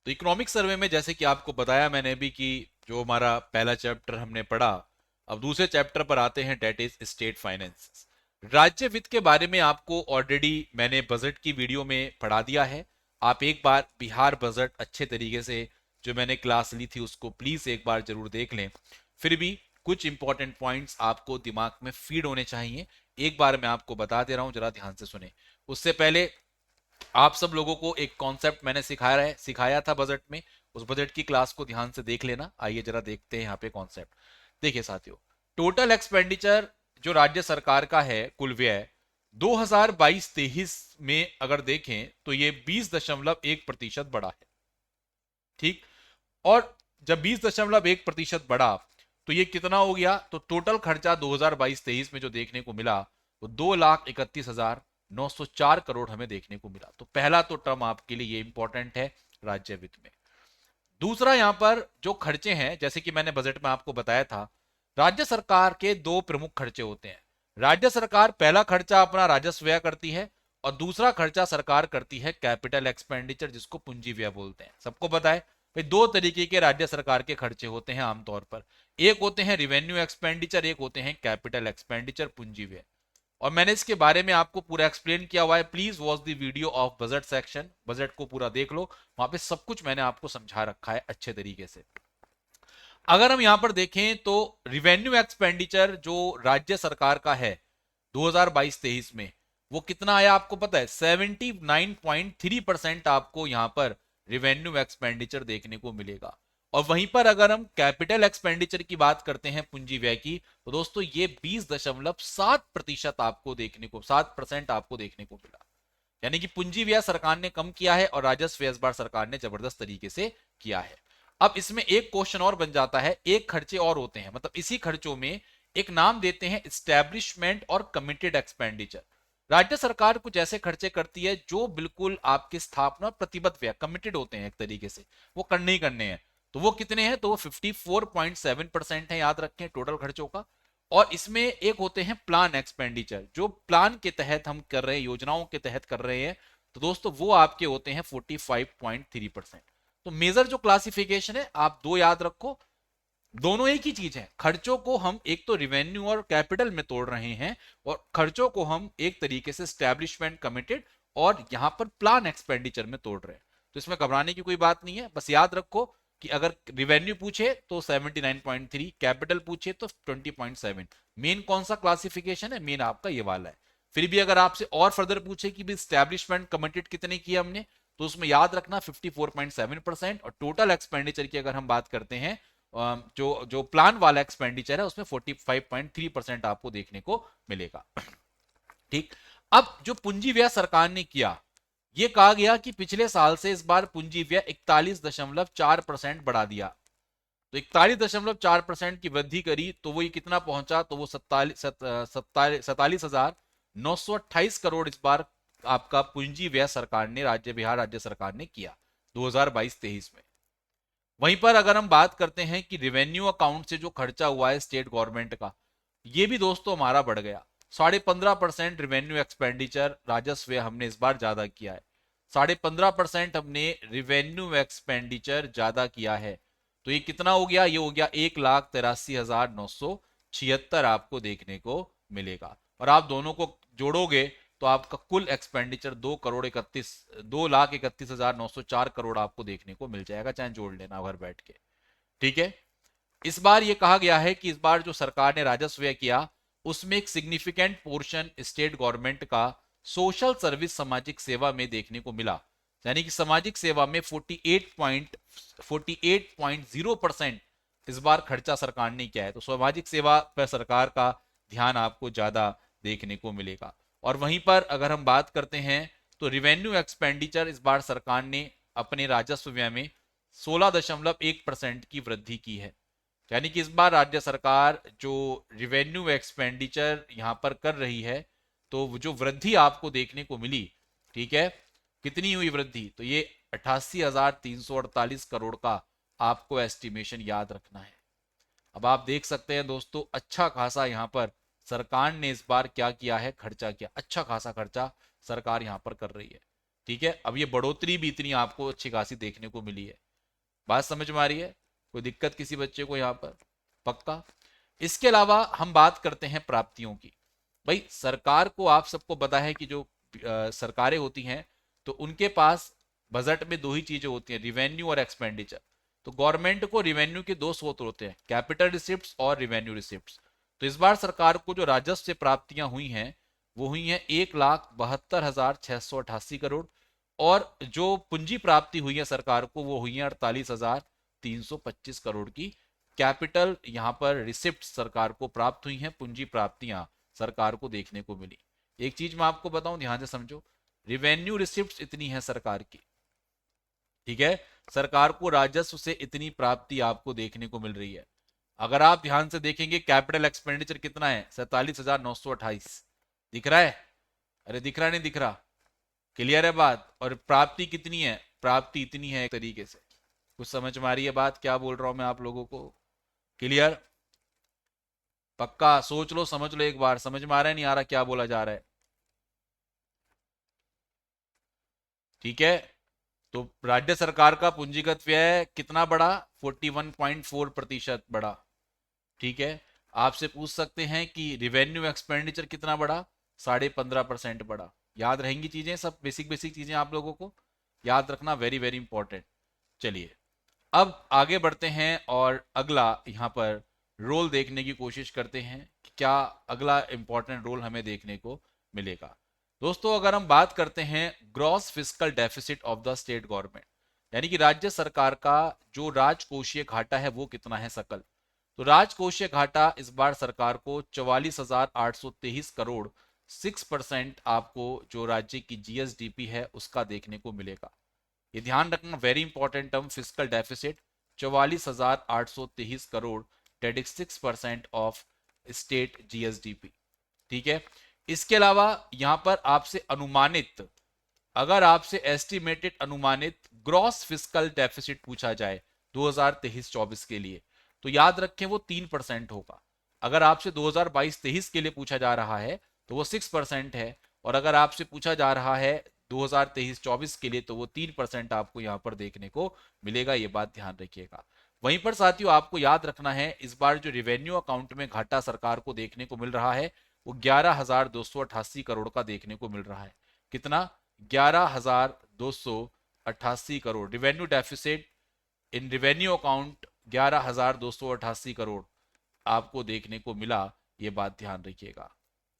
तो economic survey में जैसे कि आपको बताया मैंने भी कि जो हमारा पहला चैप्टर हमने पढ़ा, अब दूसरे चैप्टर पर आते हैं, डेट इज स्टेट फाइनेंस। राज्य वित्त के बारे में आपको ऑलरेडी मैंने बजट की वीडियो में पढ़ा दिया है। आप एक बार बिहार बजट अच्छे तरीके से जो मैंने क्लास ली थी उसको प्लीज एक बार जरूर देख लें। फिर भी कुछ इंपॉर्टेंट पॉइंट्स आपको दिमाग में फीड होने चाहिए, एक बार मैं आपको बता दे रहा हूं, जरा ध्यान से सुने। उससे पहले आप सब लोगों को एक कॉन्सेप्ट मैंने सिखाया था बजट में, उस बजट की क्लास को ध्यान से देख लेना। आइए जरा देखते हैं यहाँ पे कॉन्सेप्ट। देखिए साथियों, टोटल एक्सपेंडिचर जो राज्य सरकार का है, कुल व्यय 2022-23 में अगर देखें तो ये 20.1% बढ़ा है। ठीक। और जब 20.1% बढ़ा तो ये कितना हो गया, तो टोटल खर्चा 2022-23 में जो देखने को मिला वो 2,31,904 करोड़ हमें देखने को मिला। तो पहला तो टर्म आपके लिए ये इंपॉर्टेंट है राज्य वित्त में। दूसरा यहां पर जो खर्चे हैं, जैसे कि मैंने बजट में आपको बताया था, राज्य सरकार के दो प्रमुख खर्चे होते हैं। राज्य सरकार पहला खर्चा अपना राजस्व व्यय करती है और दूसरा खर्चा सरकार करती है कैपिटल एक्सपेंडिचर, जिसको पूंजी व्यय बोलते हैं। सबको पता है भाई, दो तरीके के राज्य सरकार के खर्चे होते हैं आमतौर पर। एक होते हैं रिवेन्यू एक्सपेंडिचर, एक होते हैं कैपिटल एक्सपेंडिचर, पूंजी व्यय। और मैंने इसके बारे में आपको पूरा एक्सप्लेन किया हुआ है। Please watch the video of budget section, budget को पूरा देख लो, वहां पे सब कुछ मैंने आपको समझा रखा है अच्छे तरीके से। अगर हम यहां पर देखें तो रिवेन्यू एक्सपेंडिचर जो राज्य सरकार का है 2022-23 में, वो कितना आया आपको पता है? 79.3% आपको यहां पर रिवेन्यू एक्सपेंडिचर देखने को मिलेगा। और वहीं पर अगर हम कैपिटल एक्सपेंडिचर की बात करते हैं, पूंजी व्यय की, तो दोस्तों ये 20.7% आपको देखने को 7% आपको देखने को मिला। यानी कि पूंजी व्यय सरकार ने कम किया है और राजस्व व्यय इस बार सरकार ने जबरदस्त तरीके से किया है। अब इसमें एक क्वेश्चन और बन जाता है, एक खर्चे और होते हैं, मतलब इसी खर्चों में एक नाम देते हैं स्टैब्लिशमेंट और कमिटेड एक्सपेंडिचर। राज्य सरकार कुछ ऐसे खर्चे करती है जो बिल्कुल आपकी स्थापना प्रतिबद्ध व्यय, कमिटेड होते हैं एक तरीके से, वो करने ही करने हैं। तो वो कितने हैं? तो वो 54.7% है, याद रखें, टोटल खर्चों का। और इसमें एक होते हैं प्लान एक्सपेंडिचर, जो प्लान के तहत हम कर रहे हैं, योजनाओं के तहत कर रहे हैं, तो दोस्तों वो आपके होते हैं 45.3%। तो मेजर जो क्लासिफिकेशन है आप दो याद रखो, दोनों एक ही चीज है। खर्चों को हम एक तो रिवेन्यू और कैपिटल में तोड़ रहे हैं, और खर्चों को हम एक तरीके से स्टैब्लिशमेंट, कमिटेड और यहां पर प्लान एक्सपेंडिचर में तोड़ रहे हैं। तो इसमें घबराने की कोई बात नहीं है, बस याद रखो कि अगर रिवेन्यू पूछे तो 79.3, कैपिटल पूछे तो 20.7। मेन कौन सा क्लासिफिकेशन है? मेन आपका ये वाला है। फिर भी अगर आपसे और फर्दर पूछे कि भी स्टैब्लिशमेंट कमिटेड कितने किए हमने, तो उसमें याद रखना 54.7%। और टोटल एक्सपेंडिचर की अगर हम बात करते हैं, जो जो प्लान वाला एक्सपेंडिचर है उसमें 45.3% आपको देखने को मिलेगा। ठीक। अब जो पूंजी व्यय सरकार ने किया, यह कहा गया कि पिछले साल से इस बार पूंजी व्यय 41.4% बढ़ा दिया। तो 41.4% की वृद्धि करी तो वो ये कितना पहुंचा, तो वो 47,928 करोड़ इस बार आपका पूंजी व्यय सरकार ने, बिहार राज्य सरकार ने किया 2022-23 में। वहीं पर अगर हम बात करते हैं कि रिवेन्यू अकाउंट से जो खर्चा हुआ है स्टेट गवर्नमेंट का, ये भी दोस्तों हमारा बढ़ गया। 15.5% रिवेन्यू एक्सपेंडिचर, राजस्व हमने इस बार ज्यादा किया है। 15.5% हमने रिवेन्यू एक्सपेंडिचर ज्यादा किया है। तो ये कितना हो गया? ये हो गया 1,83,976 आपको देखने को मिलेगा। और आप दोनों को जोड़ोगे तो आपका कुल एक्सपेंडिचर 2,31,904 करोड़ आपको देखने को मिल जाएगा, चाहे जोड़ लेना घर बैठ के। ठीक है। इस बार ये कहा गया है कि इस बार जो सरकार ने राजस्व व्यय किया उसमें एक सिग्निफिकेंट पोर्शन स्टेट गवर्नमेंट का सोशल सर्विस, सामाजिक सेवा में देखने को मिला। यानी कि सामाजिक सेवा में 48.0% इस बार खर्चा सरकार ने किया है। तो सामाजिक सेवा पर सरकार का ध्यान आपको ज्यादा देखने को मिलेगा। और वहीं पर अगर हम बात करते हैं तो रिवेन्यू एक्सपेंडिचर इस बार सरकार ने अपने राजस्व व्यय में 16.1% की वृद्धि की है। यानी कि इस बार राज्य सरकार जो रिवेन्यू एक्सपेंडिचर यहां पर कर रही है, तो जो वृद्धि आपको देखने को मिली, ठीक है, कितनी हुई वृद्धि, तो ये 88,348 करोड़ का आपको एस्टिमेशन याद रखना है। अब आप देख सकते हैं दोस्तों, अच्छा खासा यहां पर सरकार ने इस बार क्या किया है, खर्चा किया, अच्छा खासा खर्चा सरकार यहां पर कर रही है। ठीक है, अब ये बढ़ोतरी भी इतनी आपको अच्छी खासी देखने को मिली है। बात समझ में आ रही है? कोई दिक्कत किसी बच्चे को यहाँ पर? पक्का। इसके अलावा हम बात करते हैं प्राप्तियों की। भाई सरकार को, आप सबको पता है कि जो सरकारें होती हैं तो उनके पास बजट में दो ही चीजें होती हैं, रिवेन्यू और एक्सपेंडिचर। तो गवर्नमेंट को रिवेन्यू के दो स्रोत होते हैं, कैपिटल रिसिप्ट्स और रिवेन्यू रिसिप्ट्स। तो इस बार सरकार को जो राजस्व से प्राप्तियां हुई हैं वो हुई हैं 1,72,688 करोड़, और जो पूंजी प्राप्ति हुई है सरकार को वो हुई है 48,325 करोड़ की। कैपिटल यहाँ पर रिसिप्ट सरकार को प्राप्त हुई हैं, पूंजी प्राप्तियां सरकार को देखने को मिली। एक चीज मैं आपको बताऊं, ध्यान से समझो, रिवेन्यू रिसिप्ट इतनी है सरकार की, ठीक है, सरकार को राजस्व से इतनी प्राप्ति आपको देखने को मिल रही है। अगर आप ध्यान से देखेंगे कैपिटल एक्सपेंडिचर कितना है, 47,928, दिख रहा है? अरे दिख रहा नहीं दिख रहा? क्लियर है बात? और प्राप्ति कितनी है? प्राप्ति इतनी है। एक तरीके से कुछ समझ में आ रही है बात क्या बोल रहा हूं मैं आप लोगों को? क्लियर? पक्का? सोच लो, समझ लो एक बार, समझ में आ रहा है नहीं आ रहा क्या बोला जा रहा है? ठीक है, तो राज्य सरकार का पूंजीगत व्यय कितना बढ़ा? 41.4% बढ़ा। ठीक है, आपसे पूछ सकते हैं कि रिवेन्यू एक्सपेंडिचर कितना बढ़ा? 15.5% बढ़ा। याद रहेंगी चीजें सब, बेसिक बेसिक चीजें आप लोगों को याद रखना, वेरी वेरी इंपॉर्टेंट। चलिए अब आगे बढ़ते हैं और अगला यहाँ पर रोल देखने की कोशिश करते हैं कि क्या अगला इंपॉर्टेंट रोल हमें देखने को मिलेगा। दोस्तों अगर हम बात करते हैं gross fiscal deficit of the state government, यानी कि राज्य सरकार का जो राजकोषीय घाटा है वो कितना है सकल, तो राजकोषीय घाटा इस बार सरकार को 44,823 करोड़, 6% आपको जो राज्य की जीएसडीपी है उसका देखने को मिलेगा। ये ध्यान रखना, very important term, physical deficit 44,823 crore, debt is 6% of state GSDP. ठीक है, इसके अलावा यहां पर आपसे अनुमानित, अगर आपसे एस्टिमेटेड अनुमानित ग्रॉस फिजिकल डेफिसिट पूछा जाए 2023-24 के लिए, तो याद रखें वो 3% होगा। अगर आपसे 2022-23 के लिए पूछा जा रहा है तो वो 6% है, और अगर आपसे पूछा जा रहा है 2023-24 के लिए तो वो 3% आपको यहां पर देखने को मिलेगा। ये बात ध्यान रखिएगा। वहीं पर साथियों आपको याद रखना है, इस बार जो रिवेन्यू अकाउंट में घाटा सरकार को देखने को मिल रहा है वो 11,288 करोड़ का देखने को मिल रहा है। कितना? 11,288 crore revenue deficit in revenue account, 11,288 crore आपको देखने को मिला। ये बात ध्यान रखिएगा।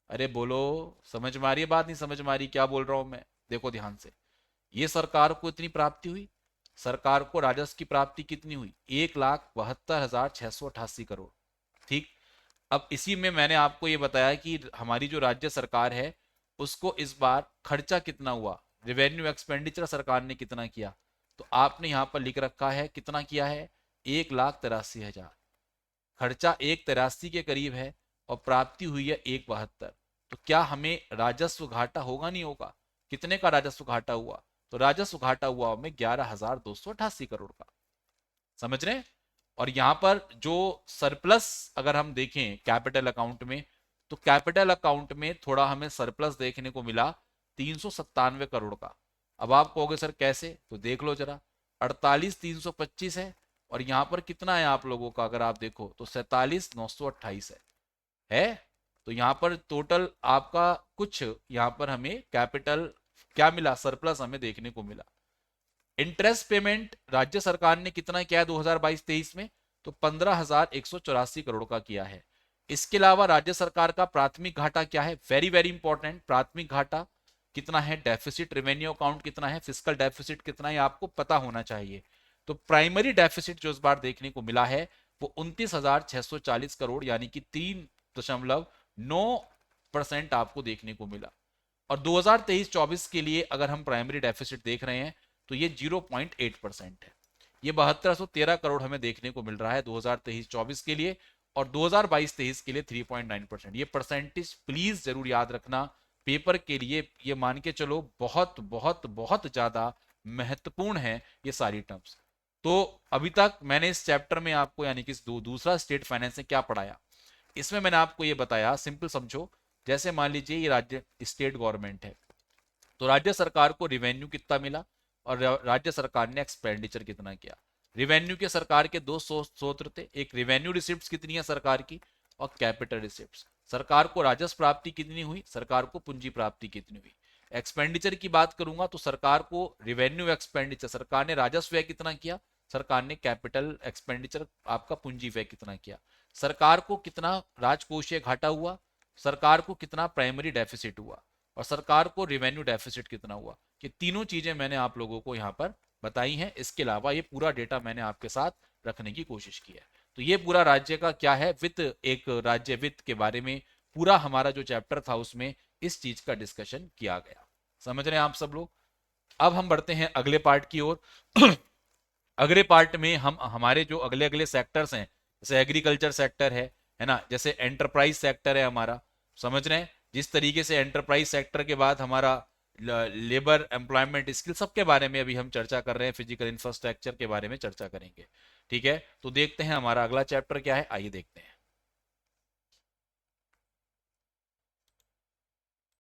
अरे बोलो, समझ में आ रही है बात? नहीं समझ में आ रही क्या बोल रहा हूं मैं? देखो ध्यान से, ये सरकार को इतनी प्राप्ति हुई, सरकार को राजस्व की प्राप्ति कितनी हुई? 1,72,688 करोड़। ठीक, अब इसी में मैंने आपको ये बताया कि हमारी जो राज्य सरकार है उसको इस बार खर्चा कितना हुआ, रिवेन्यू एक्सपेंडिचर सरकार ने कितना किया, तो आपने यहां पर लिख रखा है कितना किया है, 1,83,000। खर्चा 1,83 के करीब है और प्राप्ति हुई है 1,72। तो क्या हमें राजस्व घाटा होगा? नहीं होगा। कितने का राजस्व घाटा हुआ? तो राजस्व घाटा हुआ हमें 11,288 करोड़ का। समझ रहे हैं? और यहां पर जो सरप्लस अगर हम देखें कैपिटल अकाउंट में, तो कैपिटल अकाउंट में थोड़ा हमें सरप्लस देखने को मिला 397 करोड़ का। अब आप कहोगे सर कैसे, तो देख लो जरा, 48,325 है और यहां पर कितना है आप लोगों का, अगर आप देखो तो 47,928 है। तो यहां पर टोटल आपका कुछ यहां पर हमें कैपिटल क्या मिला, सरप्लस हमें देखने को मिला। इंटरेस्ट पेमेंट राज्य सरकार ने कितना किया है 2022-23 में, तो 15,184 करोड़ का किया है। इसके अलावा राज्य सरकार का प्राथमिक घाटा क्या है, वेरी वेरी इंपॉर्टेंट, प्राथमिक घाटा कितना है, डेफिसिट रेवेन्यू अकाउंट कितना है, फिजिकल डेफिसिट कितना है, आपको पता होना चाहिए। तो प्राइमरी डेफिसिट जो इस बार देखने को मिला है वो 29,640 करोड़, यानी कि 3.9% आपको देखने को मिला। और 2023-24 के लिए अगर हम प्राइमरी डेफिसिट देख रहे हैं तो ये 0.8% है। ये 7213 करोड़ हमें देखने को मिल रहा है 2023-24 के लिए, और 2022-23 के लिए 3.9%। ये परसेंटेज प्लीज जरूर याद रखना, पेपर के लिए ये मान के चलो बहुत बहुत बहुत ज्यादा महत्वपूर्ण है ये सारी टर्म्स। तो अभी तक मैंने इस चैप्टर में आपको, यानी कि दूसरा स्टेट फाइनेंस में क्या पढ़ाया, इसमें मैंने आपको ये बताया, सिंपल समझो, जैसे मान लीजिए ये राज्य स्टेट गवर्नमेंट है, तो राज्य सरकार को रिवेन्यू कितना मिला और राज्य सरकार ने एक्सपेंडिचर कितना किया। रिवेन्यू के सरकार के दो स्रोत थे, एक रिवेन्यू रिसिप्ट कितनी है सरकार की और कैपिटल रिसिप्ट। सरकार को राजस्व प्राप्ति कितनी हुई, सरकार को पूंजी प्राप्ति कितनी हुई। एक्सपेंडिचर की बात करूंगा तो सरकार को रिवेन्यू एक्सपेंडिचर, सरकार ने राजस्व व्यय कितना किया, सरकार ने कैपिटल एक्सपेंडिचर आपका पूंजी व्यय कितना किया। सरकार को कितना राजकोषीय घाटा हुआ, सरकार को कितना प्राइमरी डेफिसिट हुआ और सरकार को रिवेन्यू डेफिसिट कितना हुआ। ये तीनों चीजें मैंने आप लोगों को यहाँ पर बताई हैं। इसके अलावा ये पूरा डेटा मैंने आपके साथ रखने की कोशिश की है। तो ये पूरा राज्य का क्या है, वित्त, एक राज्य वित्त के बारे में पूरा हमारा जो चैप्टर था उसमें इस चीज का डिस्कशन किया गया। समझ रहे हैं आप सब लोग। अब हम बढ़ते हैं अगले पार्ट की ओर। अगले पार्ट में हम हमारे जो अगले अगले सेक्टर्स हैं, जैसे एग्रीकल्चर सेक्टर है ना, जैसे एंटरप्राइज सेक्टर है हमारा, समझ रहे हैं। जिस तरीके से एंटरप्राइज सेक्टर के बाद हमारा लेबर एम्प्लॉयमेंट स्किल सबके बारे में अभी हम चर्चा कर रहे हैं, फिजिकल इंफ्रास्ट्रक्चर के बारे में चर्चा करेंगे। ठीक है, तो देखते हैं हमारा अगला चैप्टर क्या है, आइए देखते हैं।